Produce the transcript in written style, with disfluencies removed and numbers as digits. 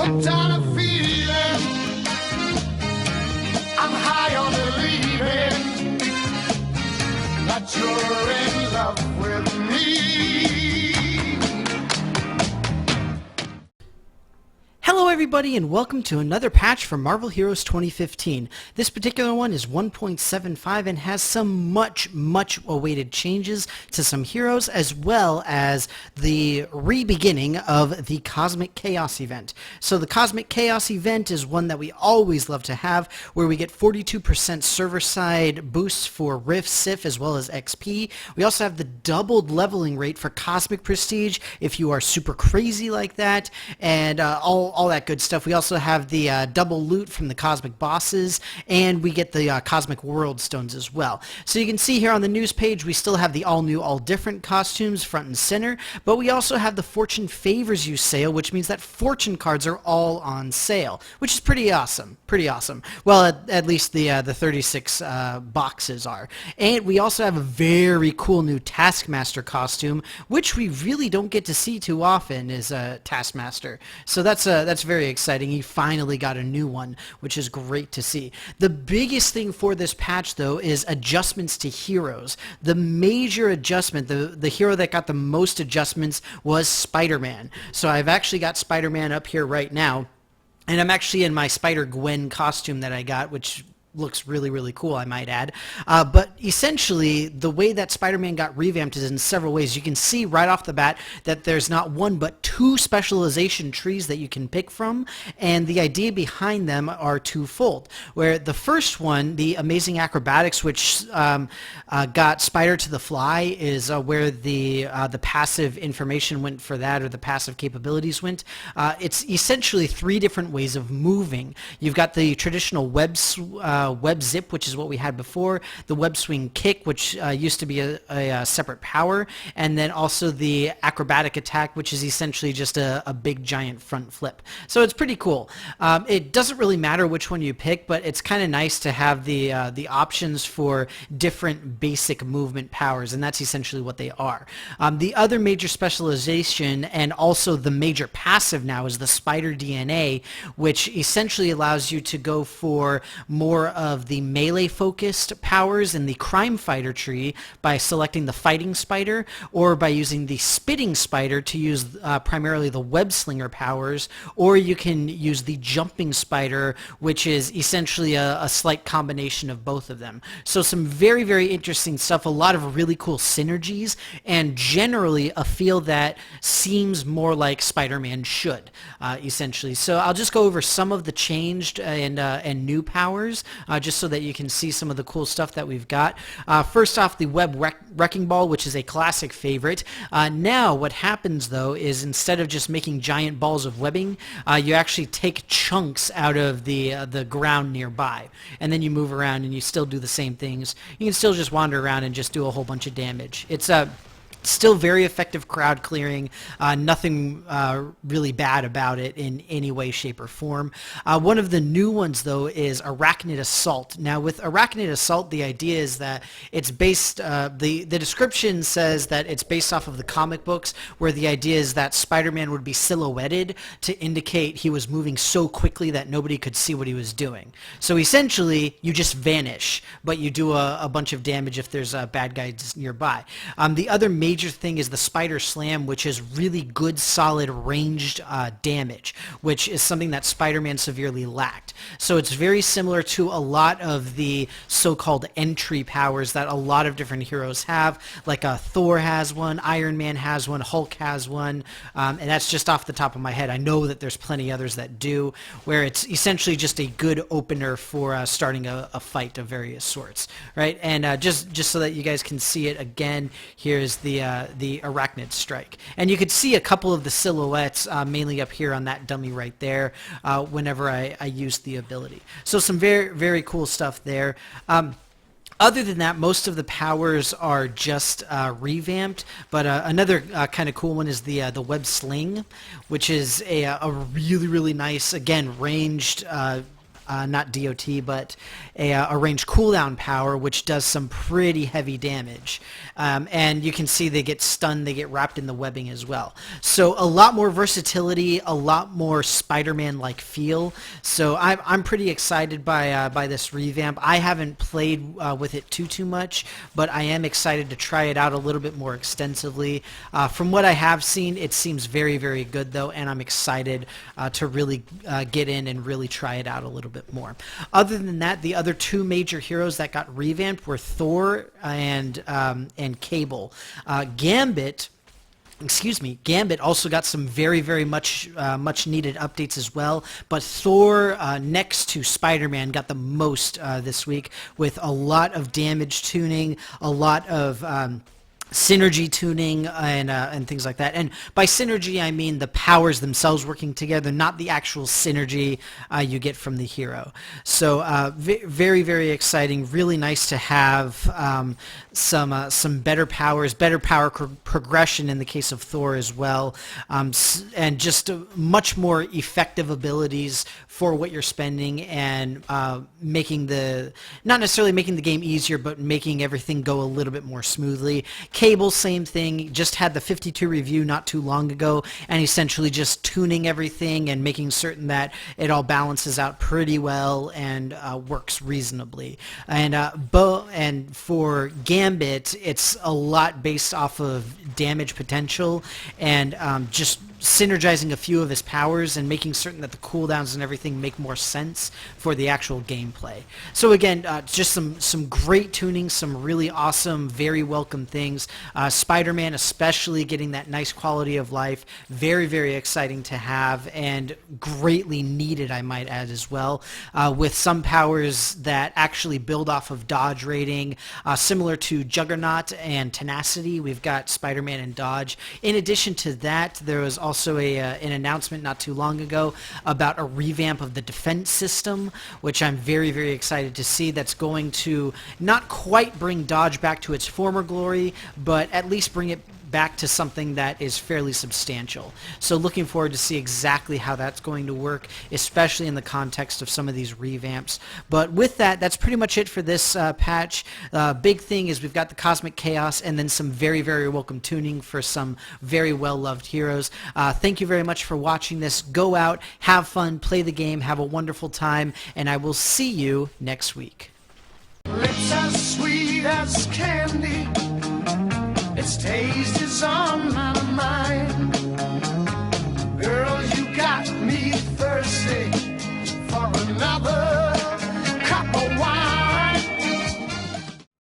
hooked on a feeling. I'm high on believing that you're in love with me. Hello everybody and welcome to another patch for Marvel Heroes 2015. This particular one is 1.75 and has some much awaited changes to some heroes as well as the re-beginning of the Cosmic Chaos event. So the Cosmic Chaos event is one that we always love to have, where we get 42% server-side boosts for Rift, Sif, as well as XP. We also have the doubled leveling rate for Cosmic Prestige if you are super crazy like that, and all that good stuff. We also have the double loot from the Cosmic Bosses, and we get the Cosmic World Stones as well. So you can see here on the news page, we still have the all-new, all-different costumes front and center, but we also have the Fortune Favors You sale, which means that Fortune cards are all on sale, which is pretty awesome. Pretty awesome. Well, at least the 36 boxes are. And we also have a very cool new Taskmaster costume, which we really don't get to see too often, is Taskmaster. So that's very exciting. He finally got a new one, which is great to see. The biggest thing for this patch, though, is adjustments to heroes. The major adjustment, the hero that got the most adjustments was Spider-Man. So I've actually got Spider-Man up here right now, and I'm actually in my Spider-Gwen costume that I got, which looks really cool, I might add. But essentially, the way that Spider-Man got revamped is in several ways. You can see right off the bat that there's not one but two specialization trees that you can pick from, and the idea behind them are twofold. Where the first one, the Amazing Acrobatics, which got Spider to the Fly, is where the passive information went for that, or the passive capabilities went. It's essentially three different ways of moving. You've got the traditional web zip, which is what we had before, the web swing kick, which used to be a separate power, and then also the acrobatic attack, which is essentially just a big giant front flip. So it's pretty cool. It doesn't really matter which one you pick, but it's kind of nice to have the options for different basic movement powers, and that's essentially what they are. The other major specialization, and also the major passive now, is the Spider DNA, which essentially allows you to go for more of the melee-focused powers in the Crime Fighter tree by selecting the Fighting Spider, or by using the Spitting Spider to use primarily the Web Slinger powers, or you can use the Jumping Spider, which is essentially a slight combination of both of them. So some very interesting stuff, a lot of really cool synergies, and generally a feel that seems more like Spider-Man should, essentially. So I'll just go over some of the changed and new powers, just so that you can see some of the cool stuff that we've got. First off, the Web Wrecking Ball, which is a classic favorite. Now what happens, though, is instead of just making giant balls of webbing, you actually take chunks out of the ground nearby, and then you move around and you still do the same things. You can still just wander around and just do a whole bunch of damage. It's still very effective crowd clearing, nothing really bad about it in any way, shape, or form. One of the new ones, though, is Arachnid Assault. Now, with Arachnid Assault, the idea is that it's based, the description says that it's based off of the comic books, where the idea is that Spider-Man would be silhouetted to indicate he was moving so quickly that nobody could see what he was doing. So essentially, you just vanish, but you do a bunch of damage if there's bad guys nearby. The other major thing is the Spider Slam, which is really good, solid, ranged damage, which is something that Spider-Man severely lacked. So it's very similar to a lot of the so-called entry powers that a lot of different heroes have, like Thor has one, Iron Man has one, Hulk has one, and that's just off the top of my head. I know that there's plenty others that do, where it's essentially just a good opener for starting a fight of various sorts, right? And just so that you guys can see it again, here's the Arachnid Strike. And you could see a couple of the silhouettes, mainly up here on that dummy right there, whenever I used the ability. So some very cool stuff there. Other than that, most of the powers are just revamped, but another kind of cool one is the Web Sling, which is a really nice, again, ranged not DOT, but a ranged cooldown power, which does some pretty heavy damage. And you can see they get stunned, they get wrapped in the webbing as well. So a lot more versatility, a lot more Spider-Man-like feel. So I'm pretty excited by this revamp. I haven't played with it too much, but I am excited to try it out a little bit more extensively. From what I have seen, it seems very, very good though, and I'm excited to really get in and really try it out a little bit more. Other than that, the other two major heroes that got revamped were Thor and Cable. Gambit also got some very, very much needed updates as well, but Thor next to Spider-Man got the most this week, with a lot of damage tuning, a lot of synergy tuning, and things like that. And by synergy, I mean the powers themselves working together, not the actual synergy you get from the hero. So very, very exciting. Really nice to have some better powers, better power progression in the case of Thor as well, and just much more effective abilities for what you're spending, and making not necessarily making the game easier, but making everything go a little bit more smoothly. Cable, same thing, just had the 52 review not too long ago, and essentially just tuning everything and making certain that it all balances out pretty well and works reasonably. And for Gambit, it's a lot based off of damage potential, and just synergizing a few of his powers and making certain that the cooldowns and everything make more sense for the actual gameplay. So again, just some great tuning, some really awesome, very welcome things. Spider-Man especially getting that nice quality of life, very, very exciting to have, and greatly needed, I might add as well, with some powers that actually build off of dodge rating, similar to Juggernaut and Tenacity. We've got Spider-Man and dodge. In addition to that, there was also an announcement not too long ago about a revamp of the defense system, which I'm very, very excited to see. That's going to not quite bring dodge back to its former glory, but at least bring it back to something that is fairly substantial. So looking forward to see exactly how that's going to work, especially in the context of some of these revamps. But with that, that's pretty much it for this patch. Big thing is we've got the Cosmic Chaos and then some very, very welcome tuning for some very well-loved heroes. Thank you very much for watching this. Go out, have fun, play the game, have a wonderful time, and I will see you next week. Lips as sweet as candy, its taste is on my